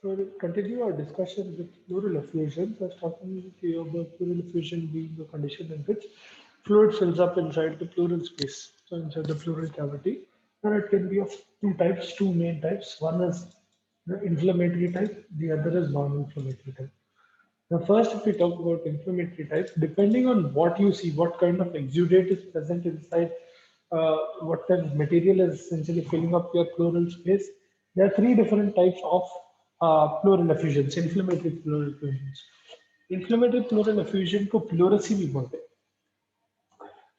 We'll continue our discussion with pleural effusion. First, talking to you about pleural effusion being the condition in which fluid fills up inside the pleural space, so inside the pleural cavity. And it can be of two types, two main types. One is the inflammatory type, the other is non-inflammatory type. Now, first, if we talk about inflammatory type, depending on what you see, what kind of exudate is present inside, what kind of material is essentially filling up your pleural space, there are three different types of pleural effusions, inflammatory pleural effusions. Inflammatory pleural effusion को pleurisy भी बोलते हैं,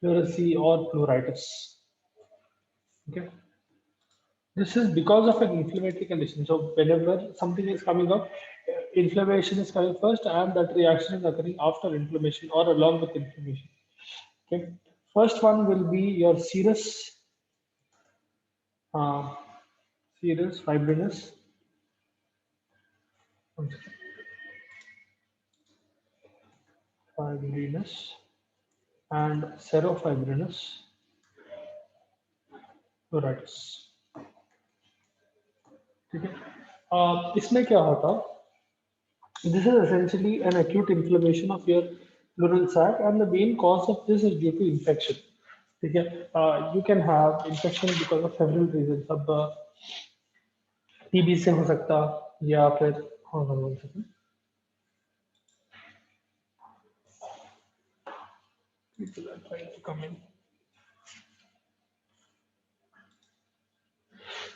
pleurisy or pleuritis. Okay. This is because of an inflammatory condition. So whenever something is coming up, inflammation is coming first, and that reaction is occurring after inflammation or along with inflammation. Okay. First one will be your uh, serous fibrinous, fibrinous, and serofibrinous pleuritis. ठीक है. इसमें क्या होता? This is essentially an acute inflammation of your pleural sac, and the main cause of this is due to infection. ठीक है. You can have infection because of several reasons. अब TB से हो सकता, या फिर hold on one second. People are trying to come in.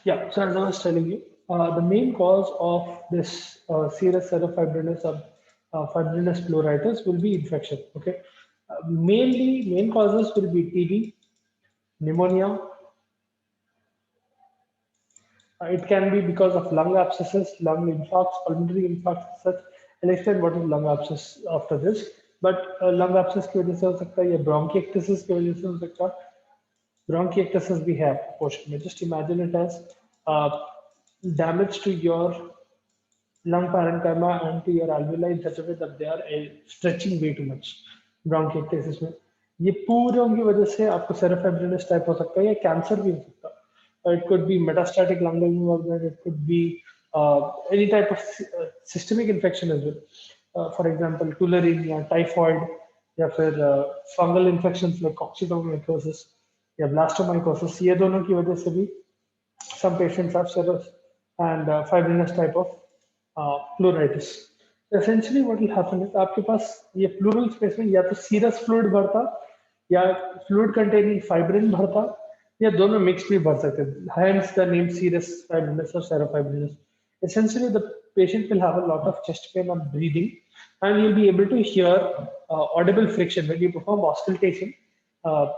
Yeah, so as I was telling you, the main cause of this serous serofibrinous or fibrinous pleuritis will be infection. Okay, main causes will be TB, pneumonia. It can be because of lung abscesses, lung infarcts, pulmonary infarcts, such. I'll explain what is lung abscess after this. But lung abscess की वजह से हो सकता है, या bronchiectasis की वजह से हो सकता है. Bronchiectasis we have portion. Just imagine it as damage to your lung parenchyma and to your alveoli in such a way that they are stretching way too much. Bronchiectasis में ये पूरों की वजह से आपको serofibrinous type हो सकता है, या कैंसर भी हो सकता है. It could be metastatic lung involvement. It could be any type of systemic infection as well. For example, tularemia, typhoid, या फिर fungal infections like coccidioidomycosis या blastomycosis. ये दोनों की वजह से भी some patients have serous and fibrinous type of pleuritis. Essentially, what will happen is आपके पास ये pleural space में या तो serous fluid भरता, या fluid containing fibrin भरता, या दोनों mixed भी भर सकते हैं. Hence the name serous fibrinous or serofibrinous. Essentially, the patient will have a lot of chest pain and breathing, and you'll be able to hear audible friction when you perform auscultation.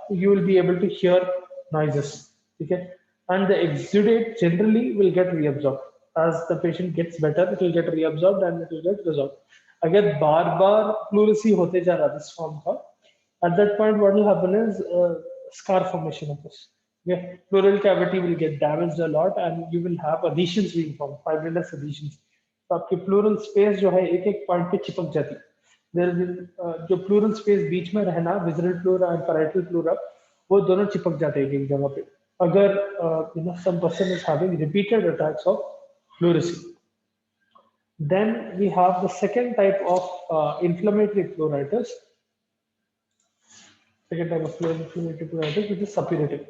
You will be able to hear noises. Okay, and the exudate generally will get reabsorbed. As the patient gets better, it will get reabsorbed and it will get resolved. अगर बार-बार pleurisy होते जा रहा this form का, at that point what will happen is scar formation of this. Yeah, pleural cavity will get damaged a lot, and you will have adhesions being formed, fibrinous adhesions. तो आपकी pleural space जो है एक-एक point पे चिपक जाती है. There will जो pleural space बीच में रहना, visceral pleura and parietal pleura, वो दोनों चिपक जाते हैं एक जगह पे. अगर some person is having repeated attacks of pleurisy. Then we have the second type of inflammatory pleuritis. Second type of inflammatory pleuritis, which is suppurative.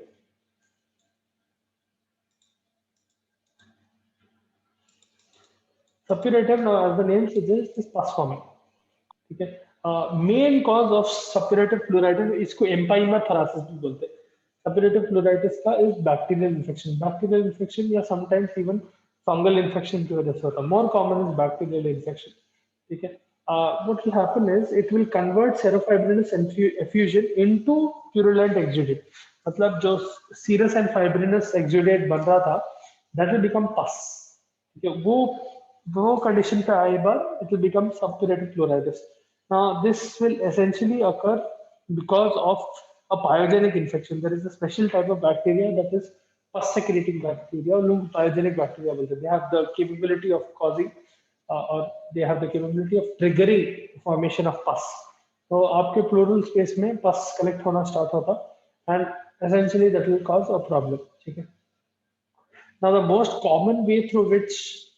Suppurative, now as the name suggests, is pus forming. ठीक है. Main cause of suppurative pleuritis इसको empyema thoracis भी बोलते हैं. Suppurative pleuritis का is bacterial infection या sometimes even fungal infection की वजह से होता है. More common is bacterial infection. ठीक है. What will happen is it will convert serofibrinous effusion into purulent exudate. मतलब जो serous and fibrinous exudate बन रहा था, that will become pus. ठीक है. वो condition पे आए बाद it will become suppurative pleuritis. Now this will essentially occur because of a pyogenic infection. There is a special type of bacteria that is pus secreting bacteria, or pyogenic bacteria. They have the capability of causing or they have the capability of triggering formation of pus. So आपके pleural space में pus collect होना start होता, and essentially that will cause a problem. ठीक है. Now the most common way through which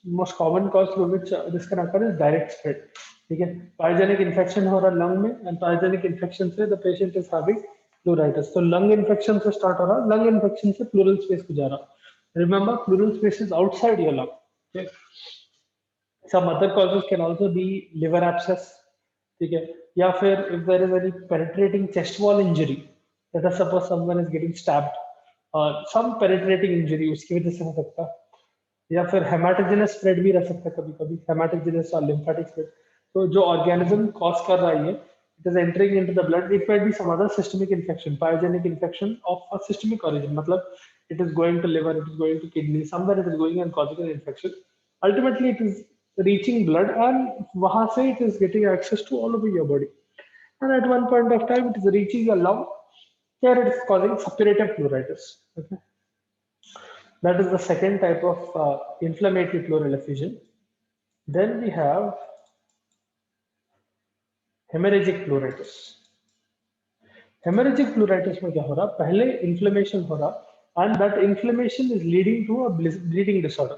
most common cause through which this can occur is direct spread. ठीक है, pyogenic infection हो रहा है lung में, and pyogenic infection से the patient is having pleuritis. तो lung infection से start हो रहा, lung infection से pleural space को जा रहा. Remember, pleural space is outside your lung. Okay. Some other causes can also be liver abscess. ठीक है, या फिर if there is any penetrating chest wall injury, let us suppose someone is getting stabbed, some penetrating injury उसकी वजह से हो सकता है, या फिर हेमाटोजेनस स्प्रेड भी रह सकता है, कभी कभी हेमाटोजेनस और लिम्फेटिक स्प्रेड. तो जो ऑर्गेनिज्म कॉज कर रहा है, it is entering into the blood, it might be some other systemic infection, pyogenic infection of a systemic origin, मतलब it is going to liver, it is going to kidney, somewhere it is going and causing an infection. Ultimately it is reaching blood and वहां से it is getting access to all over your body, and at one point of time it is reaching your lung, where it is causing suppurative pleuritis. Okay. That is the second type of inflammatory pleural effusion. Then we have hemorrhagic pleuritis. Hemorrhagic pleuritis में क्या हो रहा? पहले inflammation हो रहा, and that inflammation is leading to a bleeding disorder.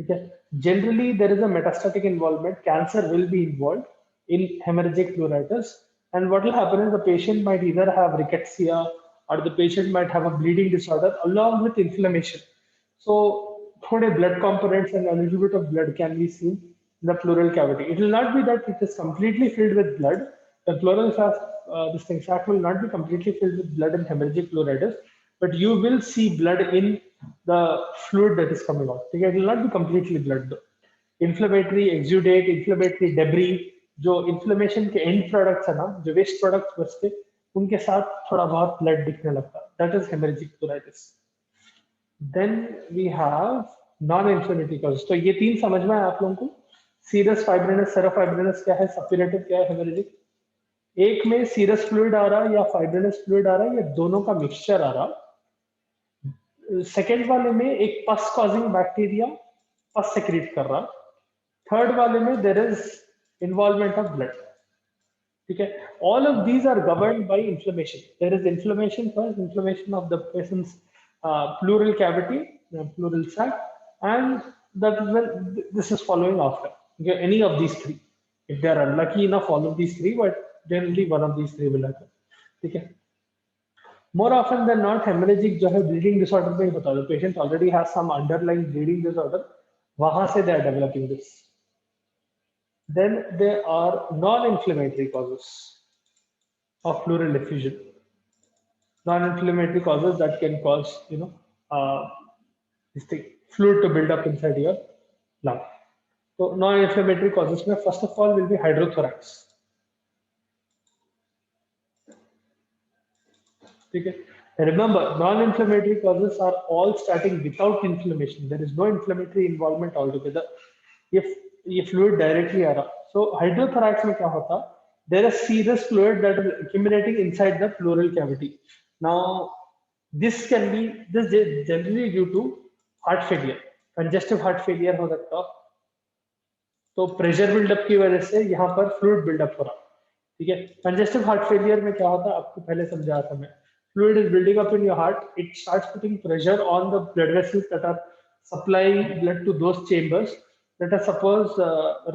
ठीक है? Generally, there is a metastatic involvement. Cancer will be involved in hemorrhagic pleuritis, and what will happen is the patient might either have rickettsia or the patient might have a bleeding disorder along with inflammation. So, थोड़े blood components and a little bit of blood can be seen in the pleural cavity. It will not be that it is completely filled with blood. The pleural this thing sac will not be completely filled with blood in hemorrhagic pleuritis, but you will see blood in the fluid that is coming out. It will not be completely blood though. Inflammatory exudate, inflammatory debris, जो inflammation के end products है ना, जो waste products बचते, उनके साथ थोड़ा बहुत blood दिखने लगता. That is hemorrhagic pleuritis. Then we have non-inflammatory causes. तो ये तीन समझ में आया आप लोगों को. Serous fibrinous, serofibrinous क्या है, suppurative क्या है, hemorrhagic. एक में सीरस फ्लूइड आ रहा है या फाइब्रिनस फ्लूइड आ रहा है या दोनों का मिक्सचर आ रहा. सेकेंड वाले में एक पस कॉजिंग बैक्टीरिया पस सेक्रेट कर रहा. थर्ड वाले में there is involvement of blood. ठीक है, all of these are governed by inflammation. There is inflammation first, inflammation of the person's pleural cavity, pleural sac, and that is when this is following after. Okay, any of these three, if they are unlucky enough, all of these three, but generally one of these three will happen. ठीक है. More often than not, hemorrhagic जो है bleeding disorder में ही होता है. The patient already has some underlying bleeding disorder, वहां से they are developing this. Then there are non-inflammatory causes of pleural effusion. Non-inflammatory causes that can cause, this thing, fluid to build up inside your lung. So non-inflammatory causes में first of all will be hydrothorax. ठीक है. Remember, non-inflammatory causes are all starting without inflammation. There is no inflammatory involvement altogether. If ये fluid directly आ रहा, so hydrothorax में क्या होता? There is serous fluid that is accumulating inside the pleural cavity. Now, this is generally due to heart failure, congestive heart failure हो सकता. तो pressure buildup की वजह से यहाँ पर फ्लूइड बिल्डअप हो रहा. ठीक है. कंजेस्टिव हार्ट फेलियर में क्या होता है आपको पहले समझाया था मैं. Fluid is building up in your heart. It starts putting pressure on the blood vessels that are supplying blood to those chambers. Let us suppose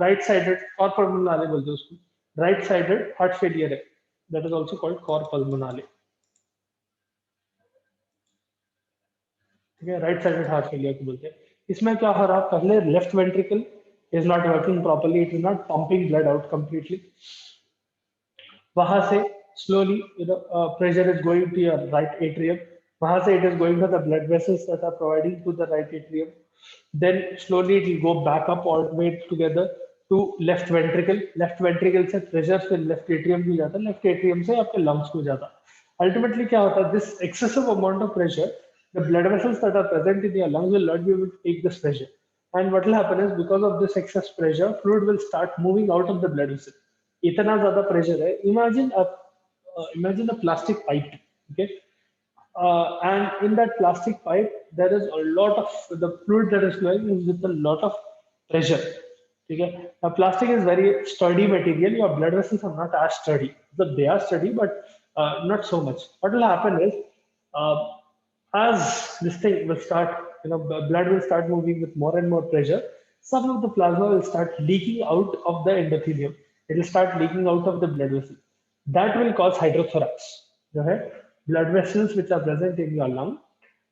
right-sided cor pulmonale बोलते हैं उसको. Right-sided heart failure है. That is also called cor pulmonale. ठीक है, right-sided heart failure को बोलते हैं. इसमें क्या हो रहा है? पहले left ventricle is not working properly. It is not pumping blood out completely. वहां से slowly, pressure is going to your right atrium. वहां से it is going to the blood vessels that are providing to the right atrium. Then slowly it will go back up all the way together to left ventricle. Left ventricle से pressure से left atrium को जाता है. Left atrium से आपके lungs को जाता है. Ultimately क्या होता है? This excessive amount of pressure, the blood vessels that are present in your lungs will not be able to take this pressure. And what will happen is because of this excess pressure, fluid will start moving out of the blood vessel. इतना ज़्यादा pressure है. Imagine a plastic pipe. Okay. And in that plastic pipe, there is a lot of the fluid that is flowing is with a lot of pressure. Okay. Now, plastic is very sturdy material. Your blood vessels are not as sturdy. So they are sturdy, but not so much. What will happen is, as this thing will start, blood will start moving with more and more pressure. some of the plasma will start leaking out of the endothelium. It will start leaking out of the blood vessel. That will cause hydrothorax. Okay? Blood vessels which are present in your lung,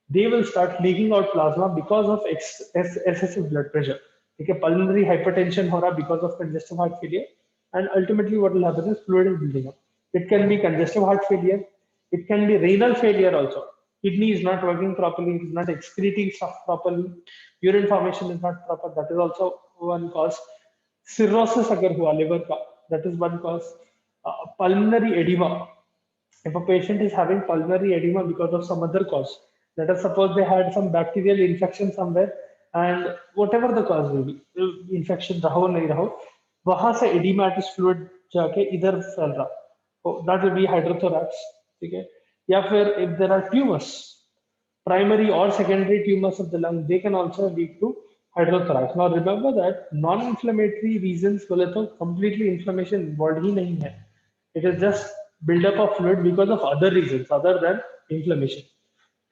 they will start leaking out plasma because of excessive blood pressure. Okay, pulmonary hypertension हो रहा because of congestive heart failure, and ultimately what will happen is fluid is building up. It can be congestive heart failure, it can be renal failure also. Kidney is not working properly, it is not excreting stuff properly, urine formation is not proper. That is also one cause. Cirrhosis अगर हुआ liver का, that is one cause. Pulmonary edema, if a patient is having pulmonary edema because of some other cause, let us suppose they had some bacterial infection somewhere, and whatever the cause will be, infection रहो नहीं रहो, वहां से edematous fluid जाके इधर फैल रहा, so that will be hydrothorax. ठीक है, या फिर if there are tumors, primary or secondary tumors of the lung, they can also lead to hydrothorax. Now remember that non-inflammatory reasons बोले तो completely inflammation involved ही नहीं है. It is just buildup of fluid because of other reasons other than inflammation.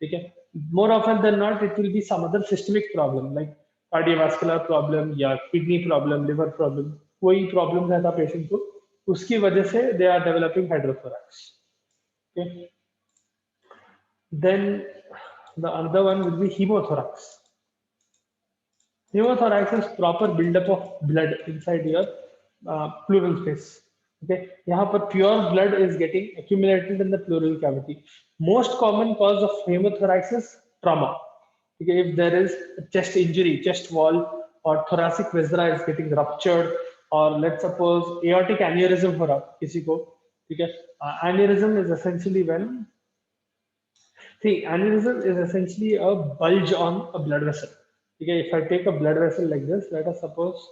Okay. More often than not, it will be some other systemic problem like cardiovascular problem या kidney problem, liver problem. कोई problem रहता patient को, उसकी वजह से they are developing hydrothorax. Okay. Then the another one will be hemothorax. Pneumothorax is proper buildup of blood inside your pleural space. Okay, यहाँ पर pure blood is getting accumulated in the pleural cavity. Most common cause of pneumothorax is trauma. Okay, if there is a chest injury, chest wall or thoracic viscera is getting ruptured, or let's suppose aortic aneurysm हो रहा किसी को, ठीक है, aneurysm is essentially when, see, aneurysm is essentially a bulge on a blood vessel. Okay, if I take a blood vessel like this, let us suppose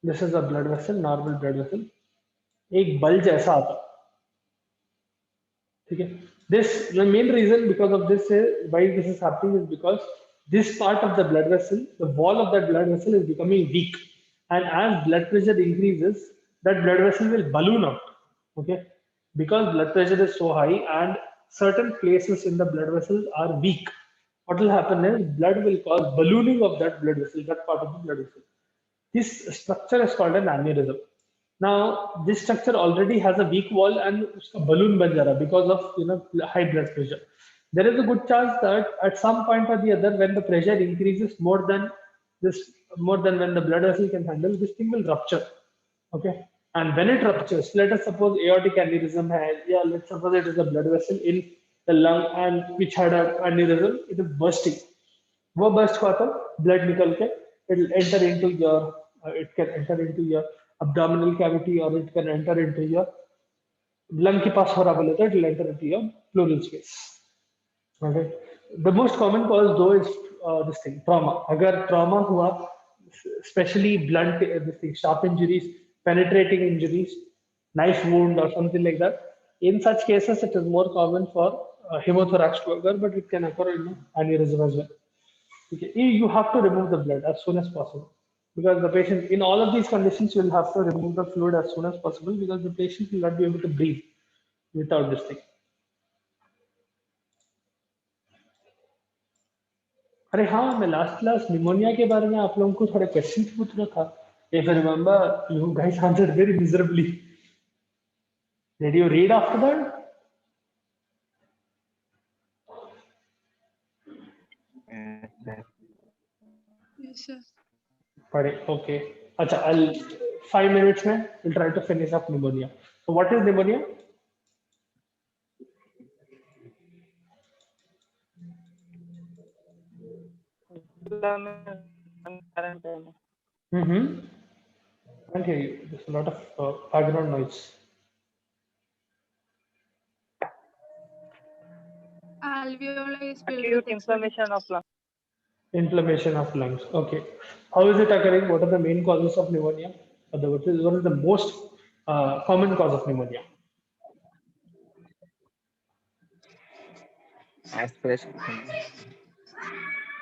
this is a blood vessel, normal blood vessel. एक bulge ऐसा आता, ठीक है. This, the main reason because of this is, why this is happening is because this part of the blood vessel, the wall of that blood vessel is becoming weak, and as blood pressure increases, that blood vessel will balloon out. Okay, because blood pressure is so high and certain places in the blood vessel are weak, what will happen is blood will cause ballooning of that blood vessel, that part of the blood vessel. This structure is called an aneurysm. Now, this structure already has a weak wall and uska balloon ban ja raha because of, you know, high blood pressure. There is a good chance that at some point or the other, when the pressure increases more than this, more than when the blood vessel can handle, this thing will rupture. Okay, and when it ruptures, let us suppose aortic aneurysm has, yeah, let's suppose it is a blood vessel in the lung and which had an aneurysm, it is bursting. वो burst हुआ तो blood निकल के it will enter into your it can enter into your abdominal cavity or it can enter into your lung के पास हो रहा बोले तो it will enter into your pleural space. Okay, the most common cause though is this thing, trauma. अगर trauma हुआ, especially blunt this thing, sharp injuries, penetrating injuries, knife wound or something like that, in such cases it is more common for hemothorax to occur, but it can occur in aneurysm as well. Okay. You have to remove the blood as soon as possible because the patient, in all of these conditions, you will have to remove the fluid as soon as possible because the patient will not be able to breathe without this thing. अरे हाँ, मैं last class pneumonia के बारे में आप लोगों को थोड़े क्वेश्चन पूछना था. If I remember, you guys answered very miserably. Did you read after that? Yes, sir. पढ़े, okay. अच्छा, I'll 5 minutes में we'll try to finish up pneumonia. So what is pneumonia? Mm-hmm. Can't hear you. There's a lot of background noise. Alveoli is filled Acute with inflammation of lung. Inflammation of lungs. Okay. How is it occurring? What are the main causes of pneumonia? Or what is the most common cause of pneumonia? Aspiration.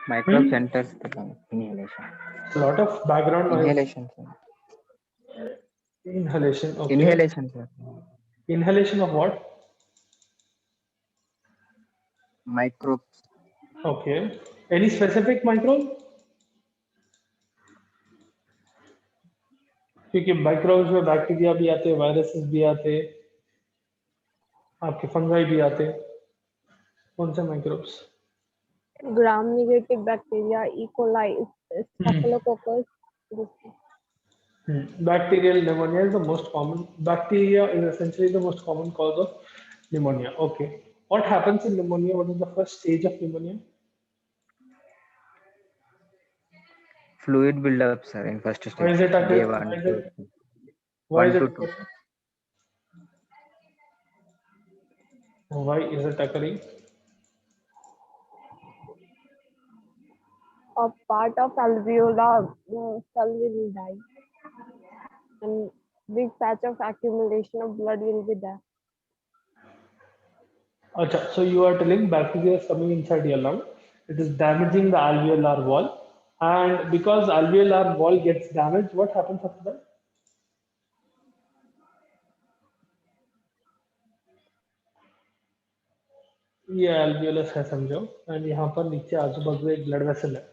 Microbes enters the lung. Inhalation. A lot of background noise. Inhalation. Sir. Inhalation. Okay. Inhalation. Sir. Inhalation of what? Microbes. Okay. Any specific microbe? क्योंकि microbes में bacteria भी आते हैं, viruses भी आते हैं, आपके fungi भी आते हैं। कौन से microbes? gram negative bacteria, E. coli, staphylococcus. Bacterial pneumonia is the most common. Bacteria is essentially the most common cause of pneumonia. Okay. What happens in pneumonia? What is the first stage of pneumonia? Fluid buildup, sir, in first Why is stage. it Day occurring? 1 Why is to it? Why 1 is it to 2. occurring? Why is it occurring? A part of alveolar cell will die, and big patch of accumulation of blood will be there. Acha, so you are telling bacteria is coming inside your lung. It is damaging the alveolar wall, and because alveolar wall gets damaged, what happens after that? ये alveolus है समझो, and यहाँ पर नीचे आजू बाजू एक blood vessel है.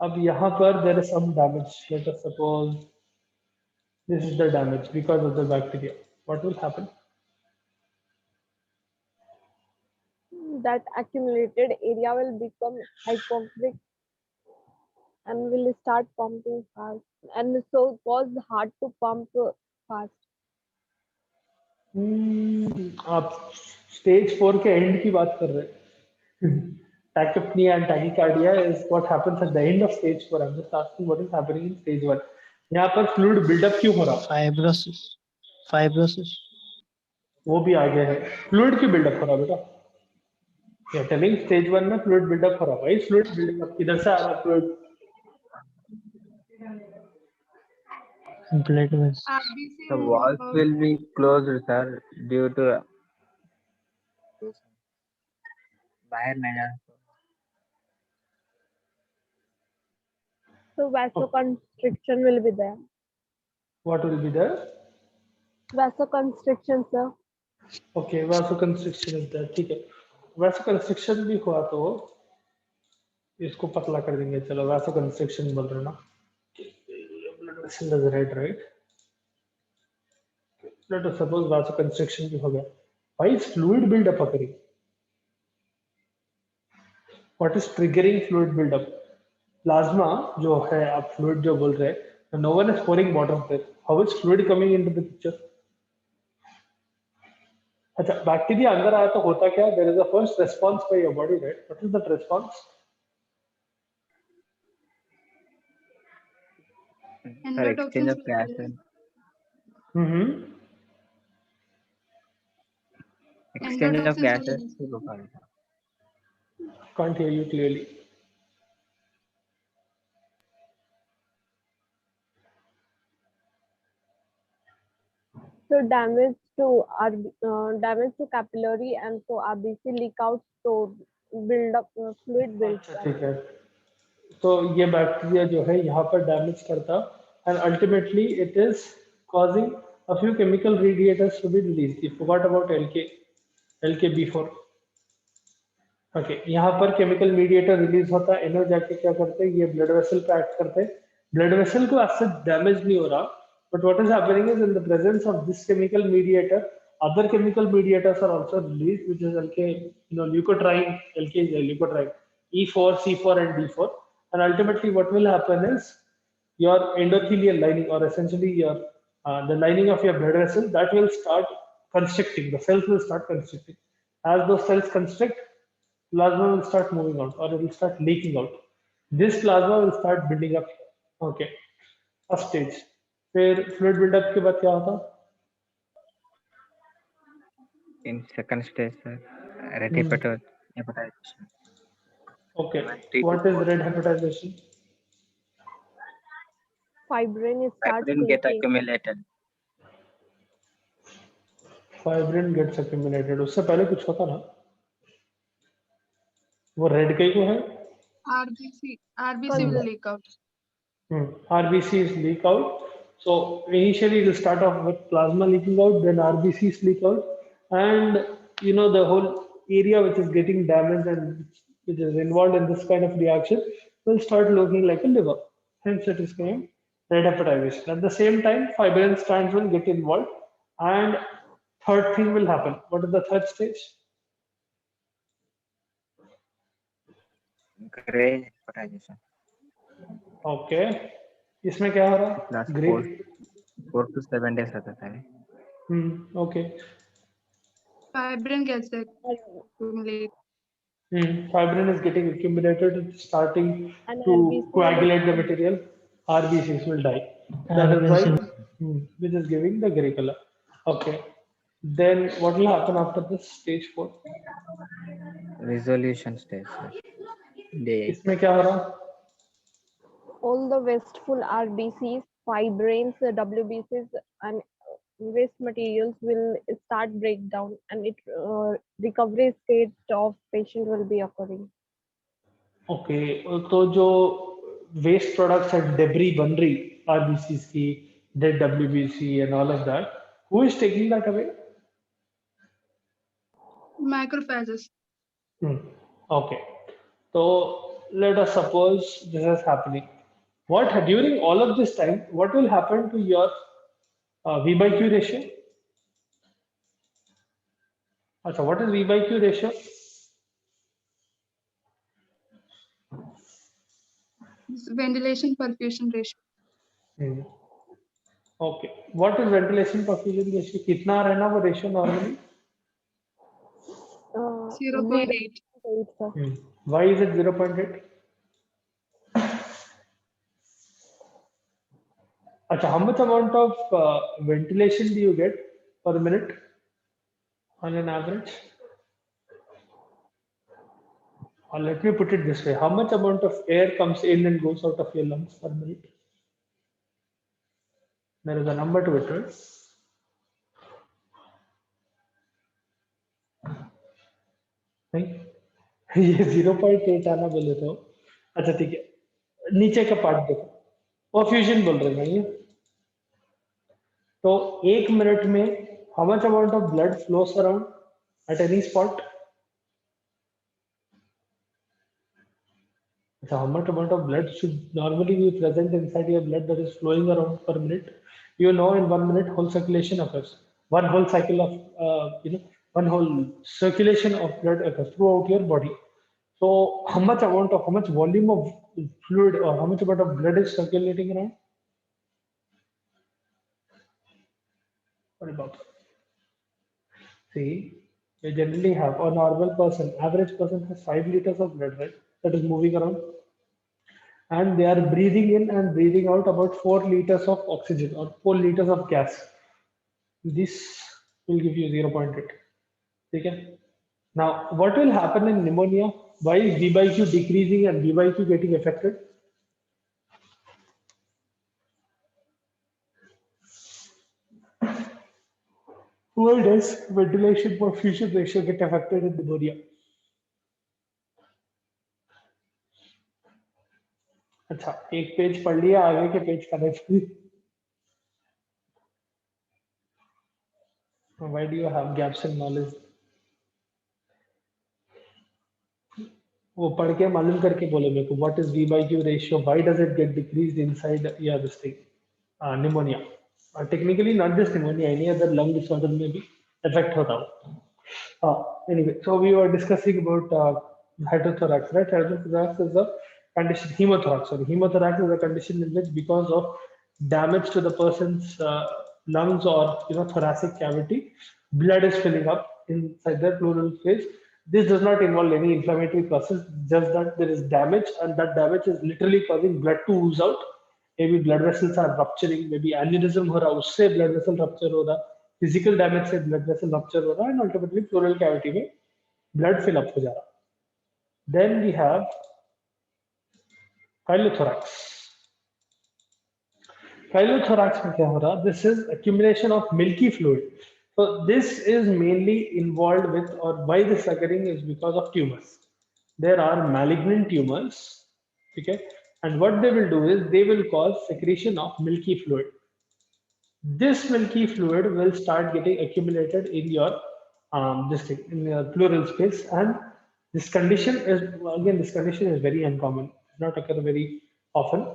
अब यहाँ पर there is some damage. Let us suppose this is the damage because of the bacteria. What will happen? That accumulated area will become hypoxic and will start pumping fast, and so it was hard to pump fast. आप stage 4 के and की बात कर रहे हैं. Tachypnea and tachycardia is what happens at the end of stage 4. I'm just asking what is happening in stage 1. यहाँ पर fluid buildup क्यों हो रहा? Fibrosis. वो भी आगे है. Fluid क्यों buildup हो रहा बेटा? You're telling stage 1 में fluid buildup हो रहा. Why is fluid buildup? किधर से आ रहा fluid? Blood vessels. RBC The walls will be closed, sir, due to बाहर नहीं जा. So vasoconstriction will be there. What will be there? Vasoconstriction, sir. Okay, vasoconstriction is there. ठीक है. Vasoconstriction भी हुआ तो इसको पतला कर देंगे. चलो vasoconstriction बोल रहे हो ना. Blood vessel is red, right? Let us suppose vasoconstriction भी हो गया. Why is fluid buildup occurring? What is triggering fluid buildup? Plasma जो है, आप fluid जो बोल रहे हैं, no one is pouring water there. How is fluid coming into the picture? अच्छा, बैक्टीरिया अंदर आया तो होता क्या? There is a first response by your body, right? What is that response? Sir, exchange of gases. Exchange of gases. Can't hear you clearly. So damage to capillary, and so RBC leak out, so build up fluid builds up. ठीक है. तो ये bacteria जो है यहाँ पर damage करता, and ultimately it is causing a few chemical radiators to be released. You forgot about LKB4. Okay, यहाँ पर chemical mediator release होता है. इन्हों जाके क्या करते हैं? ये blood vessel पे act करते हैं. Blood vessel को as such damage नहीं हो रहा, but what is happening is in the presence of this chemical mediator, other chemical mediators are also released, which is leukotriene. LK is leukotriene, E4, C4, and D4. And ultimately, what will happen is your endothelial lining, or essentially your the lining of your blood vessel, that will start constricting. The cells will start constricting. As those cells constrict, plasma will start moving out, or it will start leaking out. This plasma will start building up. Okay, first stage. फिर fluid buildup के बाद क्या होता? In second stage, sir, red hepatization. Okay, what is red hepatization? Fibrin starts Fibrin get leaking. accumulated. Fibrin gets accumulated. उससे पहले कुछ होता ना? वो रेड कई को है? RBC will leak out. RBC is leak out. So initially it will start off with plasma leaking out, then RBCs leak out, and the whole area which is getting damaged and which is involved in this kind of reaction will start looking like a liver. Hence it is named red hepatization. At the same time, fibrin strands will get involved, and third thing will happen. What is the third stage? Gray hepatization. Okay. इसमें क्या हो रहा है? Last Great. 4 to 7 days रहता है. Okay. Fibrin gets accumulated. Fibrin is getting accumulated, it's starting And to RBC coagulate the material. RBCs will die. That is why, which is giving the gray color. Okay. Then what will happen after this stage 4? Resolution stage, sir. Day 8. इसमें क्या हो रहा है? all the wasteful RBCs, fibrins, WBCs, and waste materials will start breakdown, and it recovery state of patient will be occurring. Okay, तो जो waste products and debris बन रही RBCs की, dead WBC and all of that, who is taking that away? Macrophages. Okay, so let us suppose this is happening. What during all of this time, what will happen to your V by Q ratio? अच्छा, what is V by Q ratio? Ventilation perfusion ratio. Okay, what is ventilation perfusion ratio? कितना रहना वो ratio normally? 0.8. 0.8, sir. Why is it 0.8? Achha, how much amount of ventilation do you get per minute on an average? Or let me put it this way, how much amount of air comes in and goes out of your lungs per minute? There is a number to it, right? नहीं ये 0.8 आना बोले तो अच्छा ठीक है नीचे का पार्ट देखो परफ्यूजन बोल रहे हैं ये तो 1 मिनट में how much amount of blood flows around at any spot? So how much amount of blood should normally be present inside your blood that is flowing around per minute? You know, in 1 minute, whole circulation occurs. One whole cycle of, one whole circulation of blood occurs throughout your body. So how much volume of fluid or how much amount of blood is circulating around? What about? See, you generally have a normal person, average person has 5 liters of blood, right? That is moving around. And they are breathing in and breathing out about 4 liters of oxygen or 4 liters of gas. This will give you 0.8. Okay? Now, what will happen in pneumonia? Why is V by Q decreasing and V by Q getting affected? Why does ventilation perfusion ratio get affected in pneumonia? अच्छा एक page पढ़ लिया आगे के page का नहीं why do you have gaps in knowledge वो पढ़ के मालूम करके बोलो मेरे को what is V by Q ratio why does it get decreased inside yeah this thing pneumonia technically not just pneumonia any other lung disorder में भी affect होता हो anyway so we were discussing about hydrothorax right hydrothorax is a condition hemothorax sorry hemothorax is a condition in which because of damage to the person's lungs or thoracic cavity blood is filling up inside the pleural space. This does not involve any inflammatory process, just that there is damage and that damage is literally causing blood to ooze out. Maybe blood vessels are rupturing, maybe aneurysm हो रहा उससे blood vessel rupture हो रहा physical damage से blood vessel rupture हो रहा and ultimately pleural cavity में blood fill up हो जा रहा. Then we have chylothorax. Chylothorax में क्या हो रहा? This is accumulation of milky fluid. So this is mainly involved with or why this occurring is because of tumors. There are malignant tumors, okay, and what they will do is they will cause secretion of milky fluid. This milky fluid will start getting accumulated in your in your pleural space, and this condition is very uncommon, not occur very often.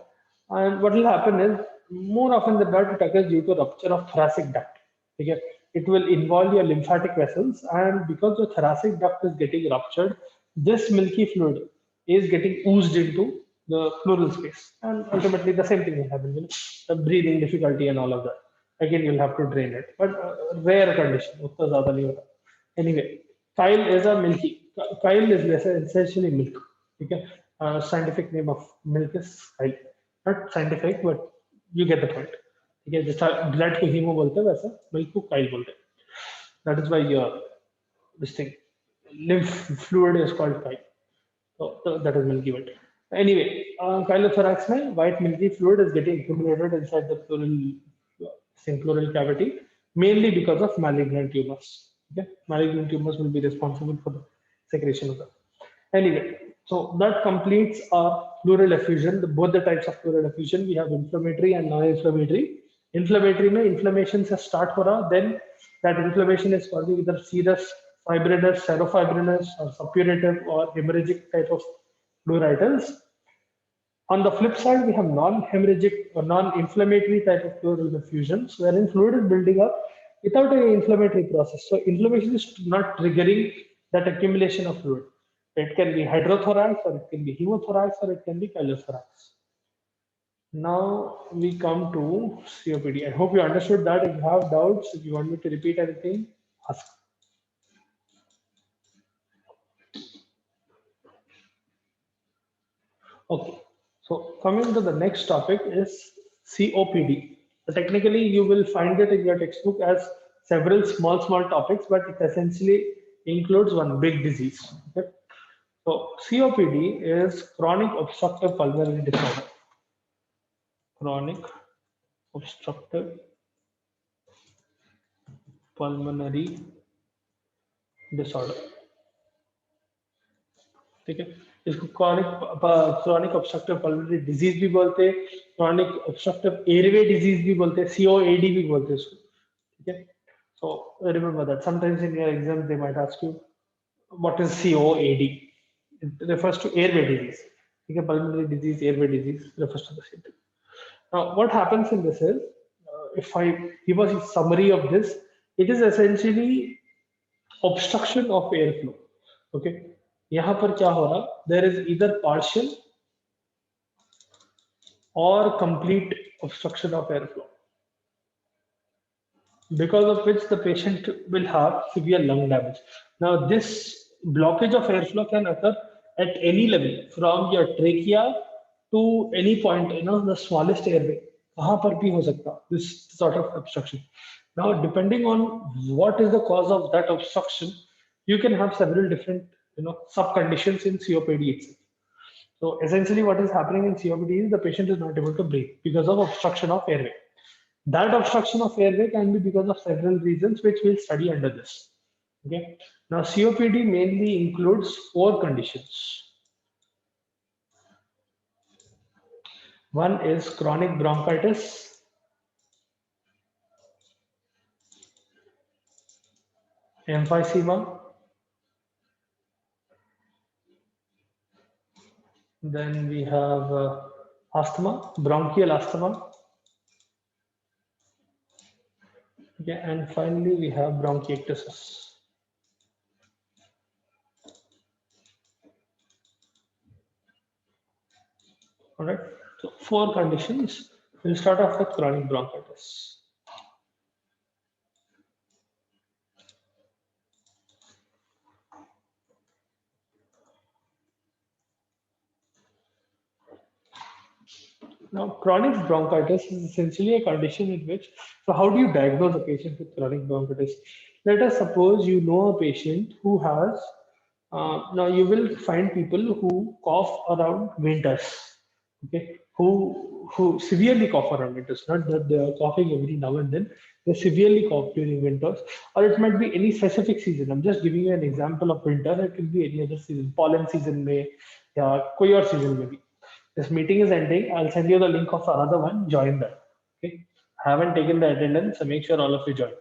And what will happen is more often than not, it occurs due to rupture of thoracic duct. Okay? It will involve your lymphatic vessels, and because the thoracic duct is getting ruptured, this milky fluid is getting oozed into the pleural space, and ultimately the same thing will happen. You know, the breathing difficulty and all of that. Again, you'll have to drain it, but rare condition. उतना ज़्यादा नहीं होता. Anyway, chyle is a milky. Chyle is essentially milk. Okay, scientific name of milk is chyle. Not scientific, but you get the point. ठीक है, जैसा blood को haemo बोलते हैं वैसा milk को chyle बोलते हैं. That is why this thing lymph fluid is called chyle. So that is milky white. Anyway, chylothorax में white milky fluid is getting accumulated inside the pleural cavity, mainly because of malignant tumors. Okay, malignant tumors will be responsible for the secretion of that. Anyway, so that completes our pleural effusion. Both the types of pleural effusion, we have inflammatory and non-inflammatory. Inflammatory में inflammation से start हो रहा, then that inflammation is causing either serous, fibrinous, serofibrinous, or suppurative or hemorrhagic type of pleuritis. On the flip side, we have non-hemorrhagic or non-inflammatory type of pleural effusions, wherein fluid is building up without any inflammatory process. So inflammation is not triggering that accumulation of fluid. It can be hydrothorax, or it can be hemothorax, or it can be chylothorax. Now we come to COPD. I hope you understood that. If you have doubts, if you want me to repeat anything, ask. Okay. So coming to the next topic is COPD. So technically, you will find it in your textbook as several small topics, but it essentially includes one big disease. Okay? So COPD is chronic obstructive pulmonary disorder. Chronic obstructive pulmonary disorder. ठीक है, इसको chronic obstructive pulmonary disease भी बोलते हैं, chronic obstructive airway disease भी बोलते हैं, COAD भी बोलते हैं इसको. ठीक है, so remember that sometimes in your exam they might ask you what is COAD. It refers to airway disease. ठीक है, pulmonary disease, airway disease refers to the same thing. Now what happens in this is, if I give a summary of this, it is essentially obstruction of airflow. Okay, यहाँ पर क्या हो रहा, there is either partial or complete obstruction of airflow, because of which the patient will have severe lung damage. Now this blockage of airflow can occur at any level, from your trachea to any point, you know, the smallest airway, कहाँ पर भी हो सकता, this sort of obstruction. Now depending on what is the cause of that obstruction, you can have several different, you know, sub conditions in COPD itself. So essentially what is happening in COPD is the patient is not able to breathe because of obstruction of airway. That obstruction of airway can be because of several reasons, which we'll study under this. Okay. Now COPD mainly includes 4 conditions. One is chronic bronchitis. Emphysema. Then we have asthma, bronchial asthma. Okay, and finally we have bronchiectasis. All right, so 4 conditions. We'll start off with chronic bronchitis. Now, chronic bronchitis is essentially a condition in which, so how do you diagnose a patient with chronic bronchitis? Let us suppose you know a patient who has, now you will find people who cough around winters, okay, who severely cough around winters, not that they are coughing every now and then, they severely cough during winters, or it might be any specific season. I'm just giving you an example of winter, it could be any other season, pollen season may, yeah, koi aur season maybe. This meeting is ending. I'll send you the link of another one. Join that. Okay. I haven't taken the attendance, so make sure all of you join.